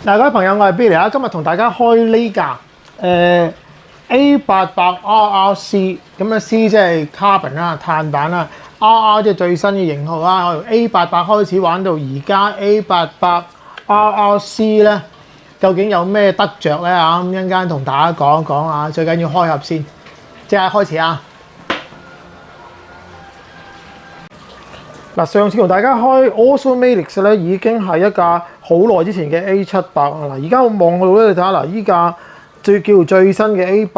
嗱，各位朋友，我係 Billy 啊，今日同大家開呢架A800RRC，咁啊 C 即係 carbon 啦，碳板啦 ，RR 即係最新嘅型號啦。我由 A800開始玩到而家 A800RRC 咧，究竟有咩得着咧啊？咁一陣間同大家講一講啊，最緊要開盒先，即刻開始啊！嗱，上次同大家開 Automatix 咧，已經係一架好耐之前嘅 A700啦。嗱，而家我望到咧，你睇下嗱，依架最新嘅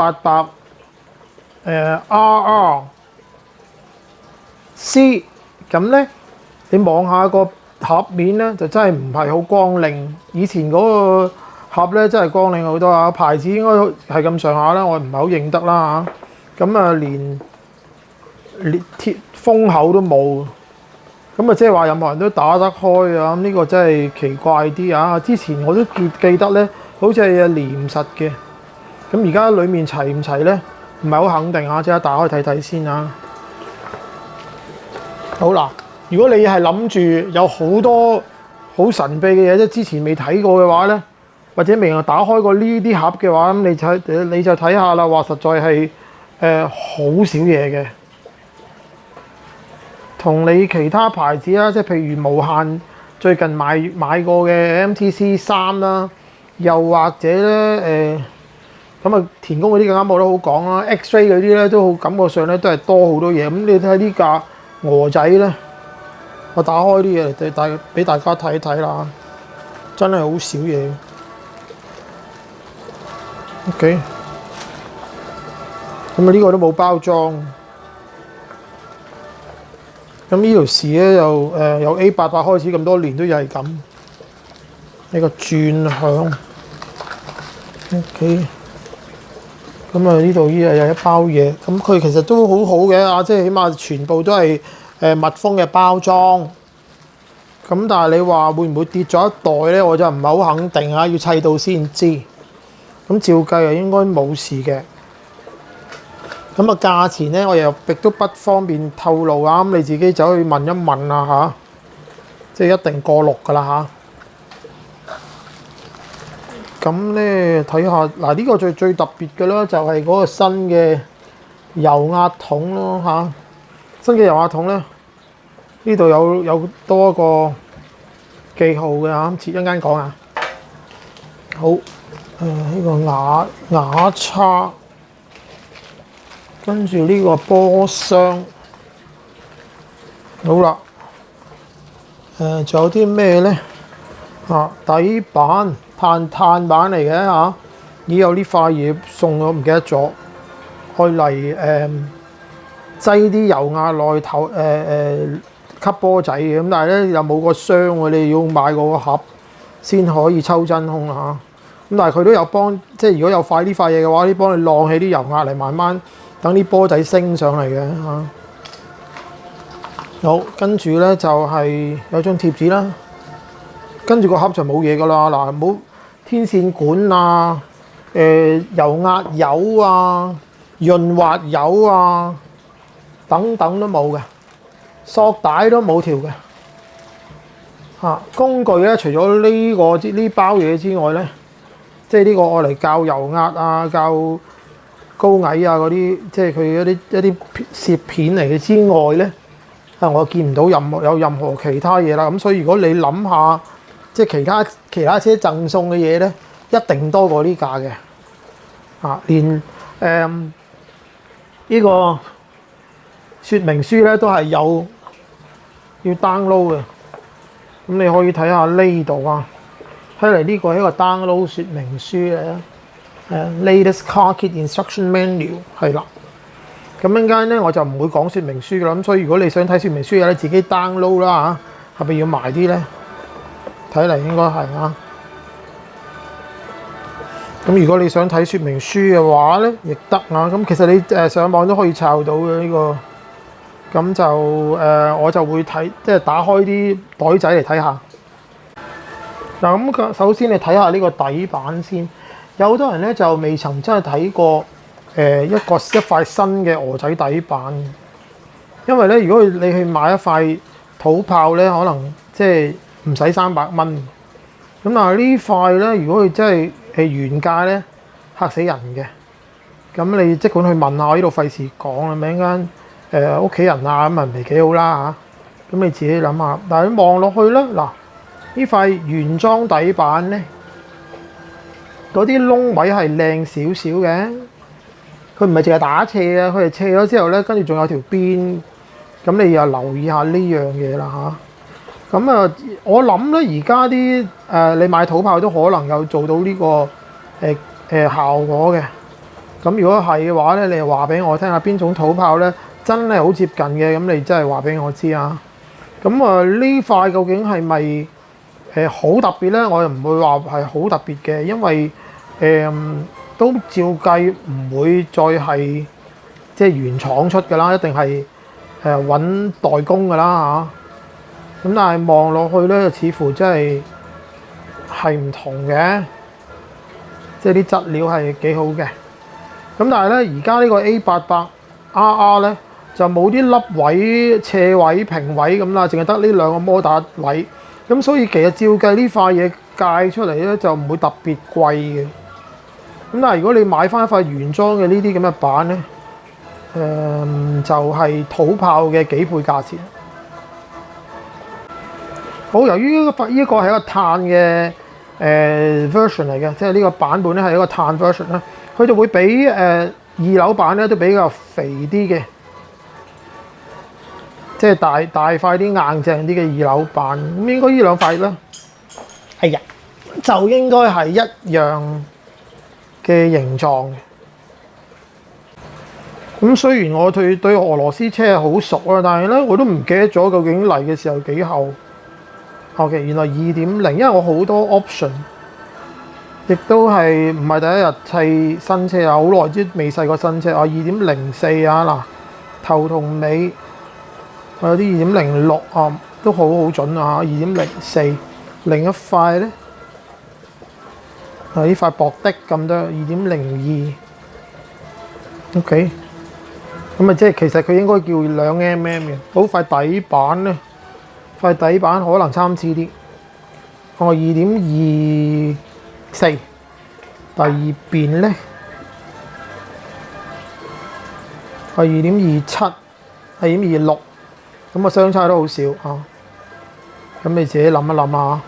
A800RRC， 咁咧你望下個盒面咧，就真係唔係好光靚。以前嗰個盒咧真係光靚好多啊，牌子應該係咁上下啦，我唔係好認得啦嚇。咁啊，連鐵封口都冇。咁啊，即係話任何人都打得開啊！咁呢個真係奇怪啲啊！之前我都記得咧，好似係黏實嘅。咁而家裡面齊唔齊咧？唔係好肯定啊！即刻打開睇睇先啊！好啦，如果你係諗住有好多好神秘嘅嘢，即係之前未睇過嘅話咧，或者未有打開過呢啲盒嘅話，咁你就睇下啦。話實在係好少嘢嘅。同你其他牌子啦，即係譬如無限最近買過嘅 MTC3啦，又或者咧咁啊田工嗰啲更加冇得好講啦 ，X-ray 嗰啲咧都好感覺上咧都係多好多嘢。咁你睇呢架鵝仔咧，我打開啲嘢嚟俾大家睇睇啦，真係好少嘢。OK， 咁啊呢個都冇包裝。咁呢條匙咧由A800開始咁多年都係咁，呢個轉向 OK。咁啊呢度依又有一包嘢，咁佢其實都好好嘅啊，即係起碼全部都係密封嘅包裝。咁但係你話會唔會跌咗一袋咧？我就唔係好肯定啊，要砌到先知。咁照計啊應該冇事嘅。咁啊，價錢咧，我亦都不方便透露啊。咁你自己走去問一問啊嚇，即係一定過6㗎啦嚇。咁咧睇下嗱，呢個最特別嘅啦，就係嗰個新嘅油壓筒咯嚇。新嘅油壓筒咧，呢度有多一個記號嘅嚇，一陣間講啊。好，呢個牙刷。跟住呢個波箱，好啦，仲有啲咩咧？底板碳板嚟嘅嚇，已有呢塊嘢送咗，唔記得咗，開嚟擠啲油壓內頭吸波仔嘅，咁但係咧又冇個箱喎，你要買個盒先可以抽真空嚇。咁但係佢都有幫，即係如果有呢塊嘢嘅話，呢幫你晾起啲油壓嚟慢慢。等啲波仔升上嚟嘅嚇，好，跟住咧就係有張貼紙啦，跟住個盒就冇嘢噶啦，嗱冇天線管啊、油壓油啊、潤滑油啊等等都冇嘅，索帶都冇條嘅嚇。工具咧，除咗呢包嘢之外咧，即係呢個愛嚟校油壓啊、校高矮啊嗰啲，即係佢一啲攝片嚟嘅之外咧，我見唔到有任何其他嘢啦。咁所以如果你諗下，即係其他車贈送嘅嘢咧，一定多過呢架嘅。連呢個說明書咧都係要 download 嘅。咁你可以睇下呢度啊，睇嚟呢個係一個 download 說明書嚟啊。Latest Car Kit Instruction Manual 係啦，咁陣間咧我就唔會講說明書㗎啦，咁所以如果你想睇說明書嘅咧，自己 download 啦嚇，係咪要埋啲咧？睇嚟應該係啊。咁如果你想睇說明書嘅話咧，亦得啊。咁其實你上網都可以抄到嘅呢個。咁就我就會睇，即係打開啲袋仔嚟睇下。嗱，咁首先你睇下呢個底板先。有好多人咧就未曾真係睇過一塊新嘅鵝仔底板，因為咧如果你去買一塊土炮咧，可能即係唔使300蚊。咁但係呢塊咧，如果佢真係原價咧，嚇死人嘅。咁你即管去問下，我呢度費事講啦，咪一間屋企人啊咁啊，唔係幾好啦嚇。咁你自己諗下。但係你望落去咧，嗱呢塊原裝底板咧，嗰啲窿位係靚少少嘅。佢唔係淨係打斜啊，佢係斜咗之後咧，跟住仲有條邊。咁你又留意下呢樣嘢啦嚇。咁啊，我諗咧，而家啲你買土炮都可能有做到呢個效果嘅。咁如果係嘅話咧，你又話俾我聽下邊種土炮咧真係好接近嘅，咁你真係話俾我知啊。咁啊呢塊究竟係咪好特別咧？我又唔會話係好特別嘅，因為都照計唔會再係即係原廠出㗎啦，一定係揾代工㗎啦嚇。咁但係望落去咧，似乎真係唔同嘅，即係啲質料係幾好嘅。咁但係咧，而家呢個 A800RR 咧就冇啲凹位、斜位、平位咁啦，淨係得呢兩個摩打位。咁所以其實照計呢塊嘢界出嚟咧就唔會特別貴嘅。咁但係如果你買翻一塊原裝嘅呢啲咁嘅板咧，就係土炮嘅幾倍價錢。好，由於呢個係一個碳嘅version 嚟嘅，即係呢個版本咧係一個碳 version 啦。佢就會比二樓板咧都比較肥啲嘅，即係大塊啲、硬淨啲嘅二樓板。咁應該呢兩塊咧，係呀，就應該係一樣嘅形狀嘅。咁雖然我對俄羅斯車係好熟啊，但係咧我都唔記得咗究竟嚟嘅時候幾厚。OK， 原來2.0，因為我好多 option。亦都係唔係第一日砌新車啊？好耐之未砌過新車啊！2.04啊嗱，頭同尾有啲2.06啊，都好準啊！2.04，另一塊咧呢塊薄的咁多2.02 ，OK， 咁啊即係其實佢應該叫2mm嘅。好，塊底板咧，塊底板可能參差啲，哦2.24。第二邊咧係2.27，係2.26，咁啊相差都好少啊。咁你自己諗一諗啊。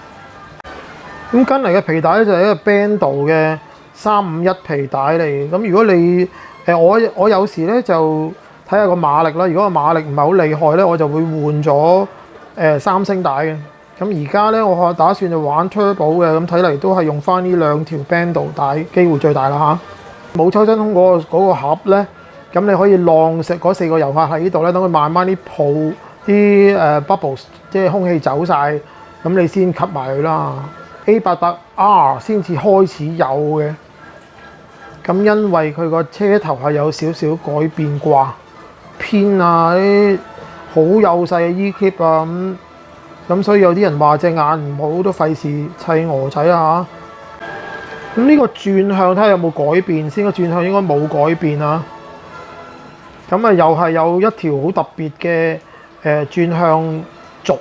咁跟嚟嘅皮帶咧就係一個 Bendo 嘅351皮帶嚟嘅。咁如果你我有時咧就睇下個馬力啦。如果個馬力唔係好厲害咧，我就會換咗3星帶嘅。咁而家咧，我打算就玩 Turbo 嘅，咁睇嚟都係用翻呢兩條 Bendo 帶，機會最大啦嚇。冇抽真空嗰個盒咧，咁你可以晾食嗰4個油壓喺呢度咧，等佢慢慢啲泡啲bubbles，即係空氣走晒，咁你先吸埋佢啦。A800R 先至開始有嘅，咁因為佢個車頭係有少少改變啩，偏啊啲好幼細嘅 E-clip 啊咁所以有啲人話隻眼唔好，都費事砌鵝仔啊嚇。咁呢個轉向睇下有冇改變先，個轉向應該冇改變啊。咁啊又係有一條好特別嘅轉向軸，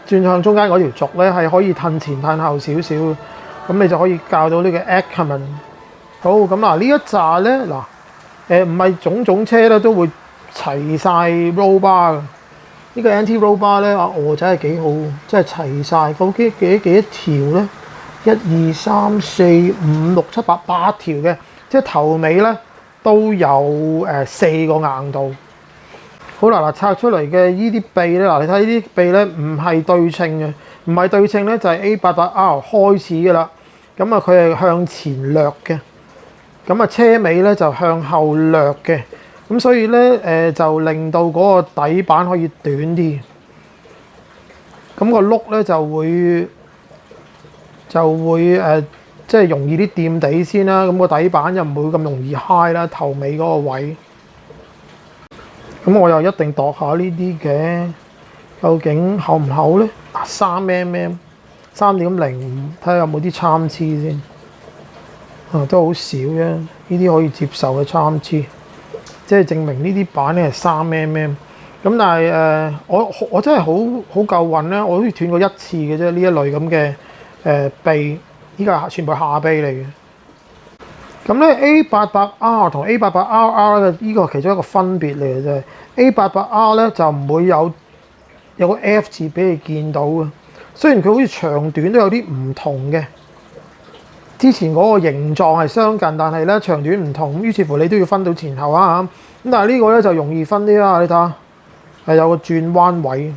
轉向中間嗰條軸咧係可以褪前褪後少少，咁你就可以校到呢個 Ackerman。好，咁嗱呢一紮咧嗱唔係種車咧都會齊晒 roll bar 嘅。呢個 anti-roll bar 咧，鵝仔係幾好，真係齊晒。究竟幾多條咧？1、2、3、4、5、6、7、8，8條嘅，即係頭尾咧都有4個硬度。好啦，拆出嚟嘅依啲臂咧，你睇呢啲臂咧唔係對稱嘅，唔係對稱咧就係 A800R 開始嘅啦。咁啊，佢係向前掠嘅，咁啊車尾咧就向後掠嘅。咁所以咧就令到嗰個底板可以短啲，咁個轆咧就會即係容易啲掂地先啦。咁個底板又唔會咁容易揩啦，頭尾嗰個位。咁我又一定度下呢啲嘅，究竟厚唔厚咧？3mm 3.05，睇下有冇啲參差先。都好少嘅，呢啲可以接受嘅參差。即係證明呢啲板咧係3mm，咁但係我真係好夠運咧，我好似斷過一次嘅啫。呢一類咁嘅臂，依個係全部下臂嚟嘅。咁咧 A88R 同 A88RR 嘅依個其中一個分別嚟嘅啫。A88R 咧就唔會有個 F 字俾你見到嘅。雖然佢好似長短都有啲唔同嘅，之前嗰個形狀係相近，但係咧長短唔同，於是乎你都要分到前後啊。咁但係呢個咧就容易分啲啦。你睇下係有個轉彎位，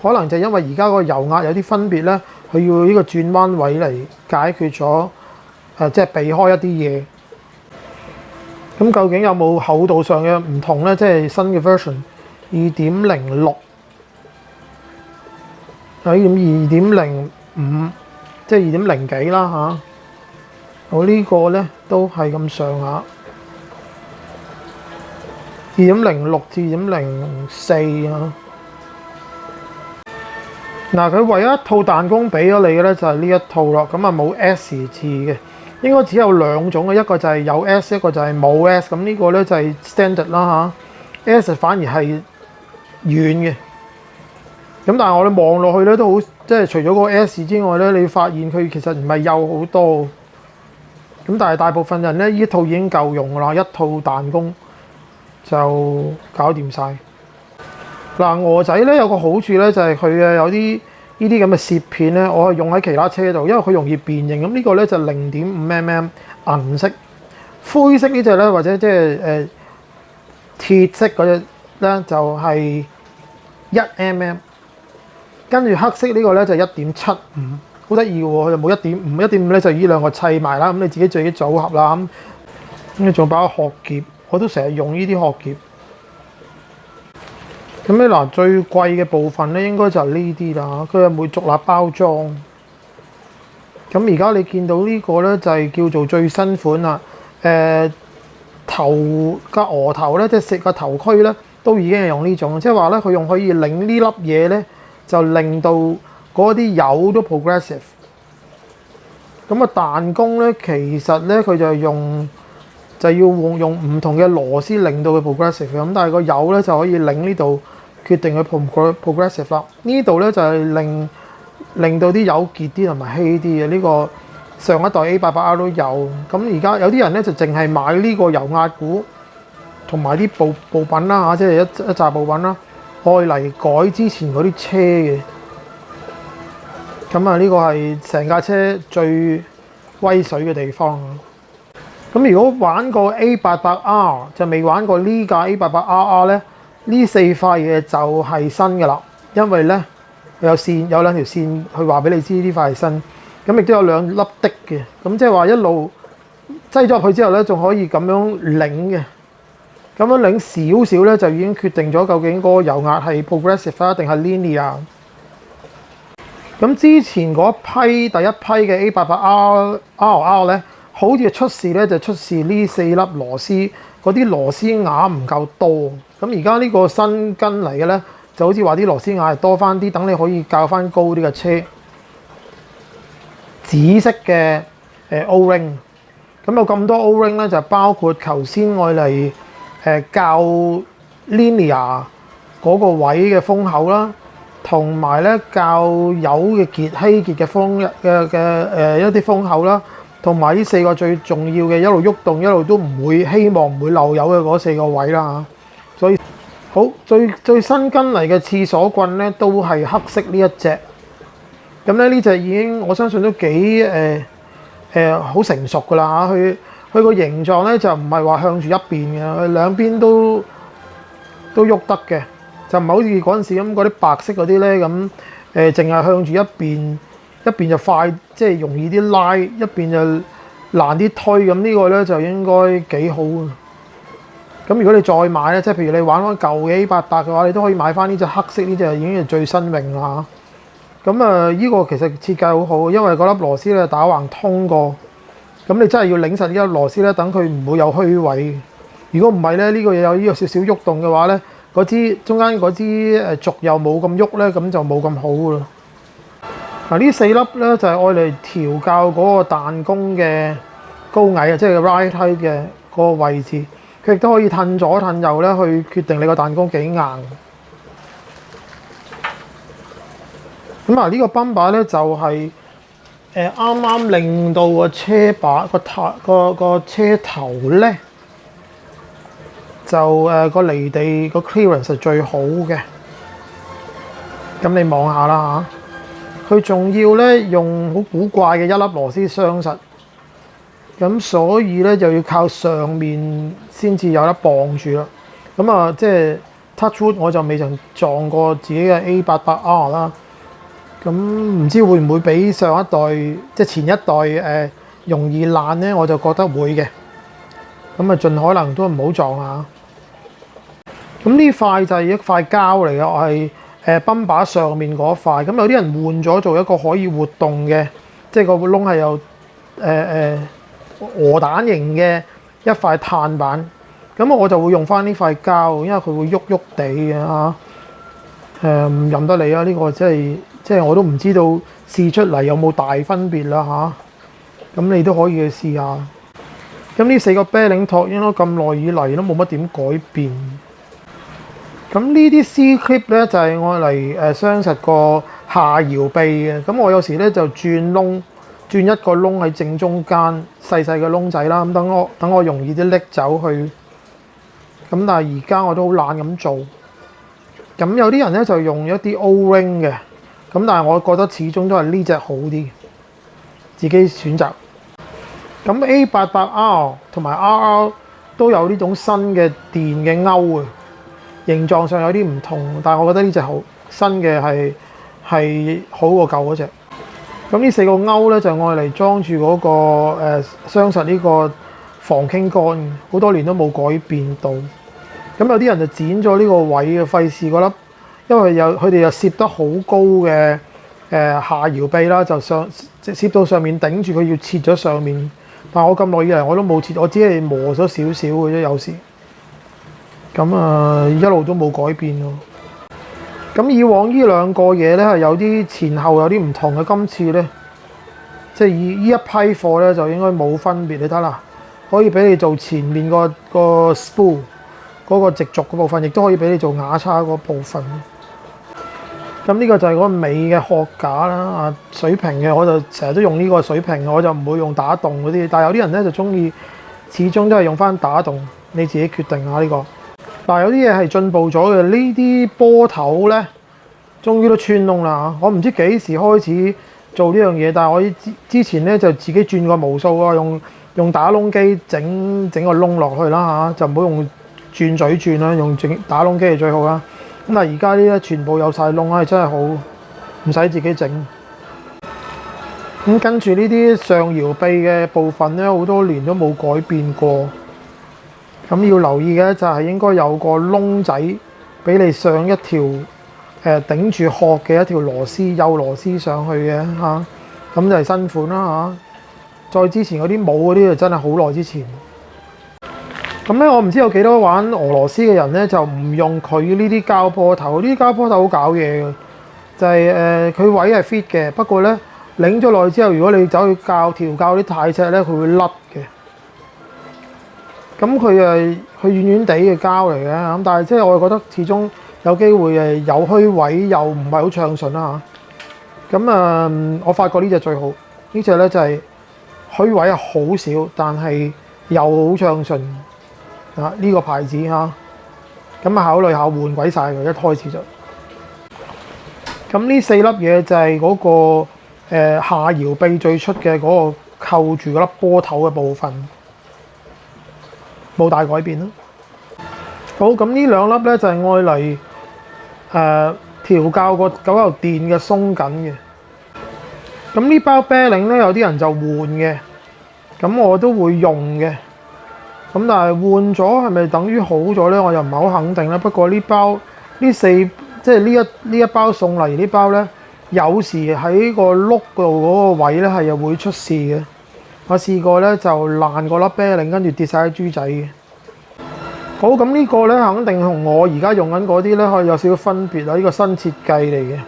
可能就因為而家嗰個油壓有啲分別咧，佢要呢個轉彎位嚟解決咗。即係避開一啲嘢。咁究竟有冇厚度上嘅唔同咧？即係新嘅 version 2.06，喺2.05，即係2.0幾啦嚇。我呢個咧都係咁上下，2.06至2.04啊。嗱，佢唯一一套彈弓俾咗你嘅咧就係呢一套咯。咁啊冇 S 字嘅。應該只有兩種嘅，一個就係有 S， 一個就係冇 S。咁呢個咧就係 standard 啦嚇。S 反而係軟嘅。咁但係我哋望落去咧都好，即係除咗個 S 之外咧，你發現佢其實唔係幼好多。咁但係大部分人咧，呢一套已經夠用㗎啦，一套彈弓就搞掂晒。嗱，鵝仔咧有個好處咧就係佢嘅有啲呢啲咁嘅攝片咧，我係用喺其他車度，因為佢容易辨認。咁呢個咧就0.5mm 銀色，灰色呢隻咧或者即係鐵色嗰隻咧就係1mm，跟住黑色呢個咧就1.75，好得意嘅喎，佢就冇1.5，1.5咧就呢兩個砌埋啦。咁你自己組合啦。咁你仲擺個殼夾，我都成日用呢啲殼夾。咁咧嗱，最貴嘅部分咧應該就係呢啲啦，佢又會獨立包裝。咁而家你見到呢個咧就係叫做最新款啦。頭個鵝頭咧，即係食個頭盔咧，都已經係用呢種，即係話咧佢用可以擰呢粒嘢咧，就令到嗰啲油都 progressive。咁啊彈弓咧，其實咧佢就係要用唔同嘅螺絲令到佢 progressive 嘅。咁但係個油咧就可以擰呢度。決定佢 progressive 啦，呢度咧就係令到啲油結啲同埋稀啲嘅。呢個上一代 A88R 都有。咁而家有啲人咧就淨係買呢個油壓鼓同埋啲部品啦嚇，即係一紮部品啦，愛嚟改之前嗰啲車嘅。咁啊，呢個係成架車最威水嘅地方。咁如果玩過 A88R 就未玩過呢架 A88RR 咧。呢四塊嘢就係新嘅啦，因為咧有兩條線去話俾你知呢塊係新，咁亦都有兩粒的嘅，咁即係話一路擠咗入去之後咧，仲可以咁樣擰嘅，咁樣擰少少咧就已經決定咗究竟嗰個油壓係 progressive 啊定係 linear。咁之前嗰第一批嘅 A88RR 咧，好似出事咧就出事呢四粒螺絲，嗰啲螺絲瓦唔夠多。咁而家呢個新跟嚟嘅咧，就好似話啲螺絲瓦係多翻啲，等你可以較翻高啲嘅車。紫色嘅O-ring， 咁有咁多 O-ring 咧，就包括頭先愛嚟較 linear 嗰個位嘅風口啦，同埋咧較有嘅稀結嘅一啲風口啦，同埋呢四個最重要嘅一路喐動一路都希望唔會漏油嘅嗰四個位啦。所以好最新跟嚟嘅廁所棍咧，都係黑色呢一隻。咁咧呢隻已經我相信都幾好成熟㗎啦嚇。佢個形狀咧就唔係話向住一邊嘅，佢兩邊都喐得嘅，就唔係好似嗰陣時咁嗰啲白色嗰啲咧咁淨係向住一邊就快，即係容易啲拉，一邊就難啲推。咁呢個咧就應該幾好啊！咁如果你再買咧，即係譬如你玩翻舊嘅 A88嘅話，你都可以買翻呢隻黑色，呢隻已經係最新穎啦嚇。咁呢個其實設計好好，因為嗰粒螺絲咧打橫通過，咁你真係要擰實呢粒螺絲咧，等佢唔會有虛位。如果唔係咧，呢個嘢有呢個少少喐動嘅話咧，嗰支中間嗰支軸又冇咁喐咧，咁就冇咁好噶啦。嗱，呢四粒咧就係愛嚟調校嗰個彈弓嘅高矮啊，即係 ride height 嘅嗰個位置。佢亦都可以褪左褪右咧，去決定你個彈弓幾硬。咁呢個泵把咧就係啱啱令到個車把個車頭咧就個離地個 clearance 係最好嘅。咁你望下啦嚇，佢仲要咧用好古怪嘅一粒螺絲雙實，咁所以咧就要靠上面先至有得綁住啦。咁啊，即係 touch wood 我就未曾撞過自己嘅 A88R 啦。咁唔知會唔會比上一代即係前一代容易爛咧？我就覺得會嘅。咁啊，盡可能都唔好撞下。咁呢塊就係一塊膠嚟嘅，我係泵把上面嗰塊。咁有啲人換咗做一個可以活動嘅，即係個窿係有鵝蛋型嘅一塊碳板。咁我就會用翻呢塊膠，因為佢會喐喐地嘅嚇。唔任得你啊！呢個即係我都唔知道試出嚟有冇大分別啦嚇。咁你都可以去試下。咁呢4個啤領托應該咁耐以嚟都冇乜點改變。咁呢啲 C clip 咧就係愛嚟雙實個下搖臂嘅。咁我有時咧就轉窿，轉一個窿喺正中間細細嘅窿仔啦。咁等我容易啲拎走去。咁但係而家我都好懶咁做。咁有啲人咧就用一啲 O-ring 嘅。咁但係我覺得始終都係呢隻好啲，自己選擇。咁 A88R 同埋 RR 都有呢種新嘅電嘅鈎啊，形狀上有啲唔同，但係我覺得呢隻好新嘅係好過舊嗰隻。咁呢4個鈎咧就愛嚟裝住嗰個雙實呢個防傾桿，好多年都冇改變到。咁有啲人就剪咗呢個位嘅，費事嗰粒。因為佢哋又攝得好高嘅下搖臂啦，就攝到上面頂住佢，要切咗上面。但係我咁耐以嚟我都冇切，我只係磨咗少少嘅啫，有時。咁一路都冇改變咯。咁以往呢兩個嘢咧係有啲前後有啲唔同嘅，今次咧即係以呢一批貨咧就應該冇分別，你睇啦，可以俾你做前面個 spool 嗰個直軸嗰部分，亦都可以俾你做瓦叉嗰部分。咁呢個就係嗰個尾嘅殼架啦，水平嘅我就成日都用呢個水平，我就唔會用打洞嗰啲。但係有啲人咧就中意，始終都係用翻打洞，你自己決定下呢個。但係有啲嘢係進步咗嘅，呢啲波頭咧，終於都穿窿啦。我唔知幾時開始做呢樣嘢，但係我之前咧就自己轉過無數啊，用打窿機整個窿落去啦嚇，就唔好用轉嘴轉啦，用打窿機係最好啦。咁但係而家呢啲全部有晒窿啊，真係好唔使自己整。咁跟住呢啲上搖臂嘅部分咧，好多年都冇改變過。咁要留意嘅就係應該有個窿仔俾你上一條頂住殼嘅一條螺絲，幼螺絲上去嘅嚇。咁就係新款啦嚇。再之前嗰啲冇嗰啲就真係好耐之前。咁咧，我唔知有幾多玩俄羅斯嘅人咧，就唔用佢呢啲膠波頭。呢啲膠波頭好搞嘢嘅，就係佢位係 fit 嘅，不過咧擰咗落去之後，如果你走去調校啲太尺咧，佢會甩嘅。咁佢軟軟地嘅膠嚟嘅，咁但係即係我覺得始終有機會有虛位又唔係好暢順啦嚇。咁我發覺呢隻最好，呢隻咧就係虛位係好少，但係又好暢順。呢個牌子嚇，咁考慮下換鬼晒佢，一開始就。咁呢4粒嘢就係嗰個下搖臂最出嘅嗰個扣住嗰粒波頭嘅部分，冇大改變啦。好，咁呢2粒咧就係愛嚟調校個9油電嘅鬆緊嘅。咁呢包啤領咧有啲人就換嘅，咁我都會用嘅。咁但係換咗係咪等於好咗咧？我又唔係好肯定啦。不過呢一包送嚟呢包咧，有時喺個碌度嗰個位咧係又會出事嘅。我試過咧就爛個粒啤領，跟住跌晒喺豬仔嘅。好，咁呢個咧肯定同我而家用緊嗰啲咧可以有少少分別啦。呢個新設計嚟嘅。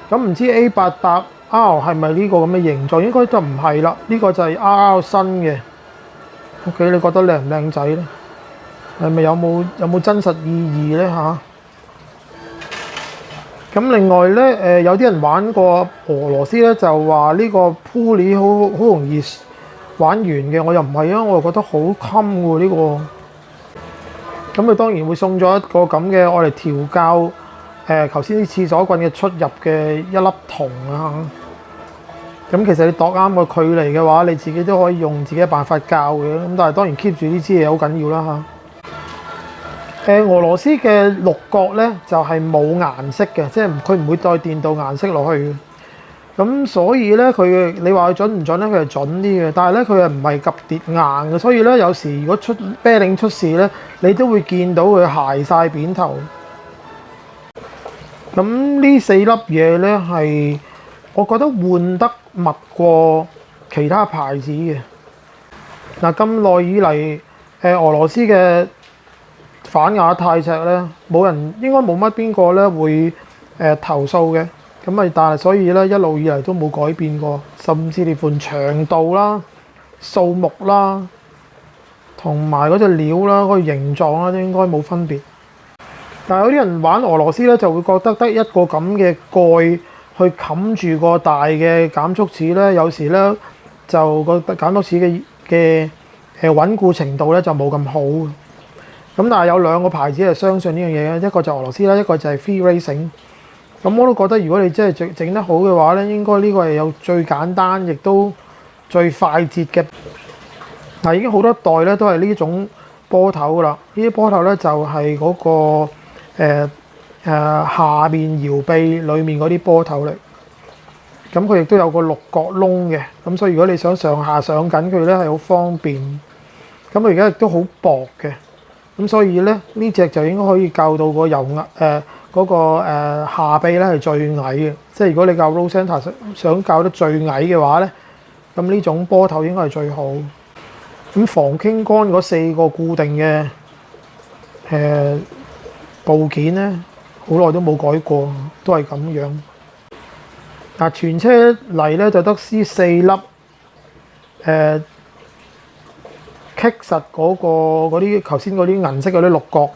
咁唔知 A88R 係咪呢個咁嘅形狀？應該就唔係啦。呢個就係 RR 新嘅。OK， 你覺得靚唔靚仔咧？係咪有冇真實意義咧嚇？咁另外咧，有啲人玩過俄羅斯咧，就話呢個 Pool 好容易玩完嘅，我又唔係啊，我又覺得好襟喎呢個。咁佢當然會送咗一個咁嘅我嚟調校頭先啲廁所棍嘅出入嘅一粒銅啊。咁其實你度啱個距離嘅話，你自己都可以用自己嘅辦法校嘅。咁但係當然 keep 住呢支嘢好緊要啦嚇。俄羅斯嘅鹿角咧就係冇顏色嘅，即係佢唔會帶電導顏色落去嘅。咁所以咧你話佢準唔準咧？佢係準啲嘅，但係咧佢係唔係及跌硬嘅，所以咧有時如果啤令出事咧，你都會見到佢鞋晒扁頭。咁呢4粒嘢咧係我覺得換得密過其他牌子嘅。嗱，咁耐以嚟，俄羅斯嘅反亞太尺咧，應該冇乜邊個咧會投訴嘅。咁啊，但係所以咧一路以嚟都冇改變過，甚至連款長度啦、數目啦，同埋嗰隻料啦、嗰個形狀啦，都應該冇分別。但係有啲人玩俄羅斯咧，就會覺得得一個咁嘅蓋去冚住個大嘅減速齒咧，有時咧就個減速齒嘅穩固程度咧就冇咁好。咁但係有2個牌子係相信呢樣嘢嘅，一個就俄羅斯啦，一個就係 Free Racing。咁我都覺得如果你真係整得好嘅話咧，應該呢個係有最簡單亦都最快捷嘅。嗱，已經好多代咧都係呢種波頭啦，呢啲波頭咧就係嗰個下面搖臂裡面嗰啲波頭嚟。咁佢亦都有個6角窿嘅，咁所以如果你想上下上緊佢咧係好方便。咁佢而家亦都好薄嘅，咁所以咧呢隻就應該可以校到個嗰個下臂咧係最矮嘅。即係如果你校 Road Center 想校得最矮嘅話咧，咁呢種波頭應該係最好。咁防傾桿嗰4個固定嘅部件咧，好耐都冇改過，都係咁樣。嗱，全車嚟咧就得呢4粒棘實嗰啲頭先嗰啲銀色嗰啲6角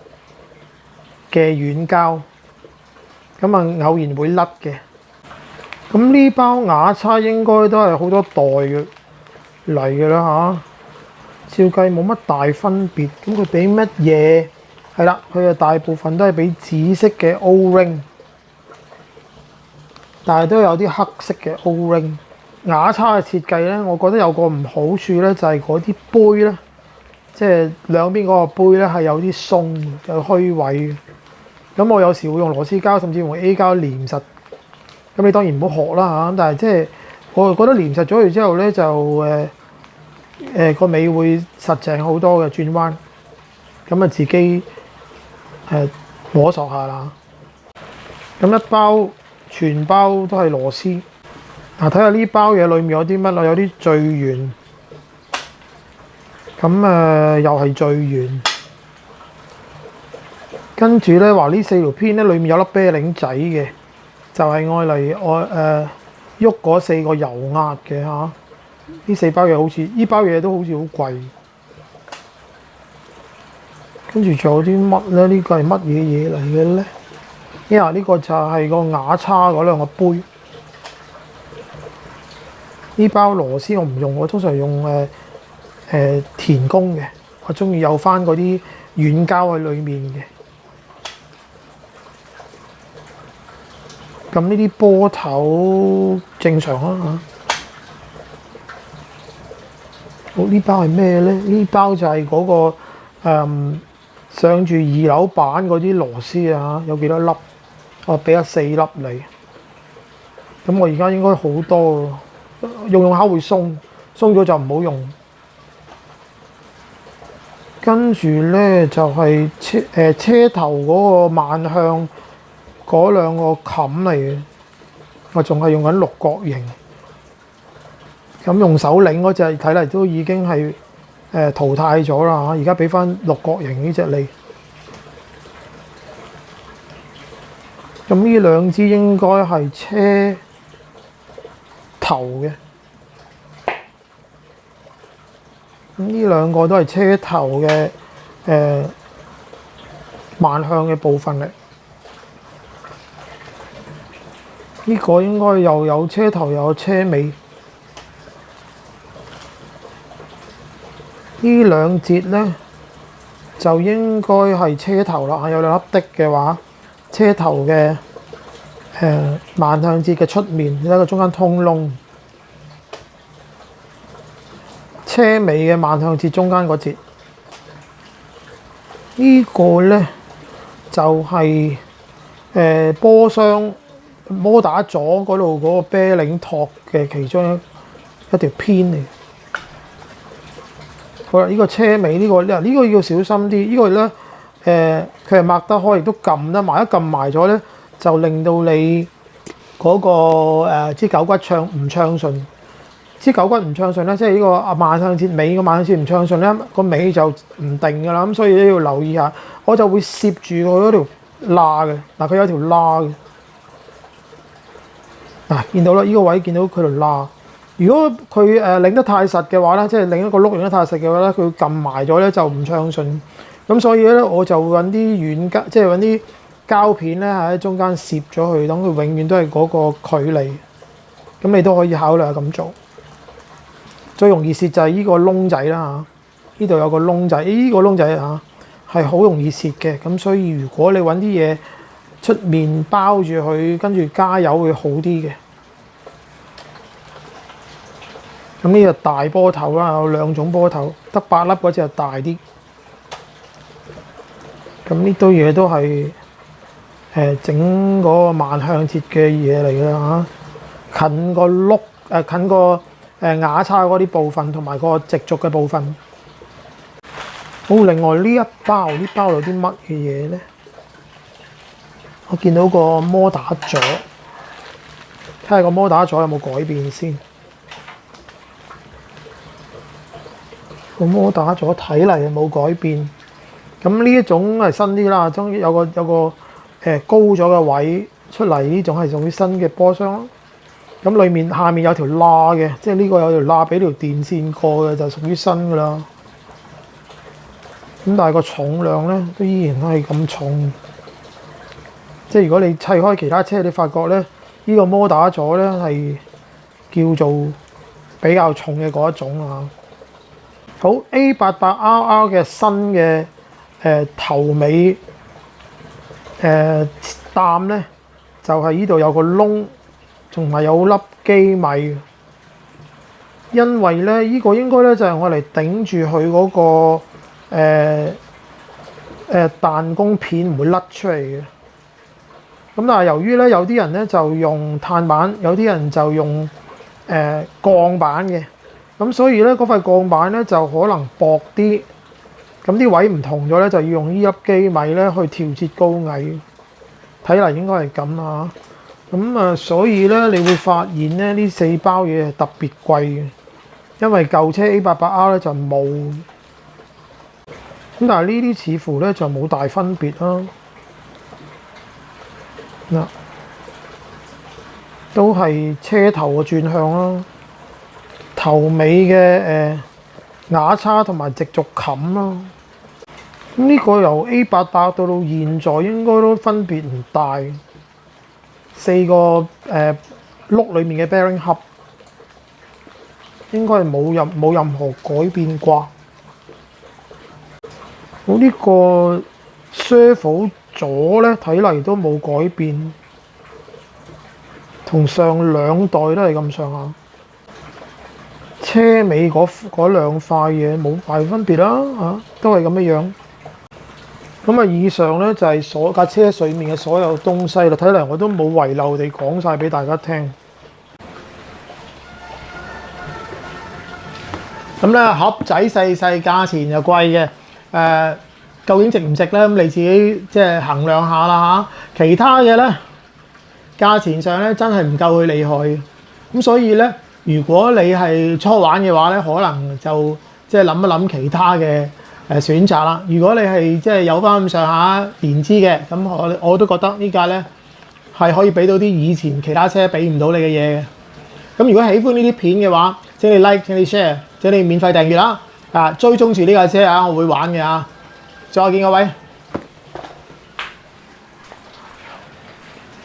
嘅軟膠，咁啊偶然會甩嘅。咁呢包瓦叉應該都係好多代嘅嚟嘅啦嚇，照計冇乜大分別。咁佢俾乜嘢？係啦，佢啊大部分都係俾紫色嘅 O-ring， 但係都有啲黑色嘅 O-ring。瓦叉嘅設計咧，我覺得有個唔好處咧，就係嗰啲杯咧，即係兩邊嗰個杯咧係有啲鬆，有虛位嘅。咁我有時會用螺絲膠，甚至用 A 膠黏實。咁你當然唔好學啦嚇，但係即係我覺得黏實咗佢之後咧，就個尾會實淨好多嘅轉彎。咁啊自己摸索下啦。咁一包全包都係螺絲。嗱，睇下呢包嘢裏面有啲乜啦，有啲聚圓。咁又係聚圓。跟住咧話呢4條片咧，裏面有粒啤令仔嘅，就係愛嚟喐嗰4個油壓嘅嚇。呢4包嘢好似呢包嘢都好似好貴。跟住仲有啲乜咧？呢個係乜嘢嘢嚟嘅咧？呢個就係個瓦叉嗰2個杯。呢包螺絲我唔用，我通常用田工嘅，我中意有翻嗰啲軟膠喺裡面嘅。咁呢啲波頭正常啦嚇。好，呢包係咩咧？呢包就係嗰個上住2樓板嗰啲螺絲啊，有幾多粒？我俾咗4粒你。咁我而家應該好多喎，用下會鬆咗就唔好用。跟住咧就係車頭嗰個慢向嗰2個冚嚟嘅，我仲係用緊6角形。咁用手擰嗰隻睇嚟都已經係淘汰咗啦嚇，而家俾翻6角形呢隻你。咁呢2支應該係車頭嘅。咁呢2個都係車頭嘅慢向嘅部分嚟。呢個應該又有車頭又有車尾。呢兩節呢，就應該係車頭啦，有兩粒的嘅話，車頭嘅慢向節嘅出面，有一個中間通窿。車尾嘅慢向節中間嗰節，呢個呢，就係波箱摩打座嗰度嗰個啤領托嘅其中一條偏嚟。好啦，呢個車尾呢個要小心啲。呢個咧佢係擘得開，亦都撳得埋。一撳埋咗咧，就令到你嗰個支狗骨唔暢順。支狗骨唔暢順咧，即係呢個慢向節尾個慢向節唔暢順咧，個尾就唔定㗎啦。咁所以都要留意下。我就會攝住佢嗰條罅嘅。嗱，佢有條罅嘅。嗱，見到啦，呢個位見到佢條罅。如果佢擰得太實嘅話咧，即係另一個碌擰得太實嘅話咧，佢撳埋咗咧就唔暢順。咁所以咧，我就揾啲軟膠，即係揾啲膠片咧喺中間攝咗佢，等佢永遠都係嗰個距離。咁你都可以考慮下咁做。最容易攝就係呢個窿仔啦嚇，呢度有個窿仔，呢個窿仔嚇係好容易攝嘅。咁所以如果你揾啲嘢出面包住佢，跟住加油會好啲嘅。咁呢個大波頭啦，有兩種波頭，得8粒嗰隻係大啲。咁呢堆嘢都係整嗰個慢向節嘅嘢嚟㗎啦嚇，近個碌近個瓦叉嗰啲部分同埋個直軸嘅部分。好，另外呢一包有啲乜嘅嘢咧？我見到個摩打座，睇下個摩打座有冇改變先。個摩打咗睇嚟冇改變，咁呢一種係新啲啦，終於有個高咗嘅位出嚟，呢種係屬於新嘅波箱。咁裡面下面有條罅嘅，即係呢個有條罅俾條電線過嘅，就屬於新㗎啦。咁但係個重量咧都依然係咁重，即係如果你砌開其他車，你發覺咧呢個摩打咗咧係叫做比較重嘅嗰一種啊。好 A88RR 嘅新嘅頭尾擔咧，就係呢度有個窿，仲係有粒機米。因為咧，呢個應該咧就係我嚟頂住佢嗰個彈弓片唔會甩出嚟嘅。咁但係由於咧有啲人咧就用碳板，有啲人就用鋼板嘅。咁所以咧，嗰塊鋼板咧就可能薄啲，咁啲位唔同咗咧，就要用呢粒機米咧去調節高矮。睇嚟應該係咁啦。咁所以咧，你會發現咧，呢4包嘢係特別貴嘅，因為舊車 A88R 咧就冇。咁但係呢啲似乎咧就冇大分別啦。嗱，都係車頭嘅轉向啦。頭尾嘅瓦叉同埋直軸冚啦，咁呢個由 A88到現在應該都分別唔大，4個轆裡面嘅 bearing 盒應該係冇任何改變啩。好，呢個 servo 座咧睇嚟都冇改變，同上2代都係咁上下。車尾嗰兩塊嘢冇大分別啦嚇，都係咁嘅樣。咁啊，以上咧就係所架車上面嘅所有東西啦。睇嚟我都冇遺漏地講晒俾大家聽。咁咧盒仔細細，價錢又貴嘅，究竟值唔值咧？咁你自己即係衡量下啦嚇。其他嘅咧，價錢上咧真係唔夠佢厲害嘅。咁所以咧，如果你係初玩嘅話咧，可能就即係諗一諗其他嘅選擇啦。如果你係即係有翻咁上下年資嘅，咁我都覺得呢架咧係可以俾到啲以前其他車俾唔到你嘅嘢嘅。咁如果喜歡呢啲片嘅話，請你 like， 請你 share， 請你免費訂閱啦。追蹤住呢架車啊，我會玩嘅啊。再見各位。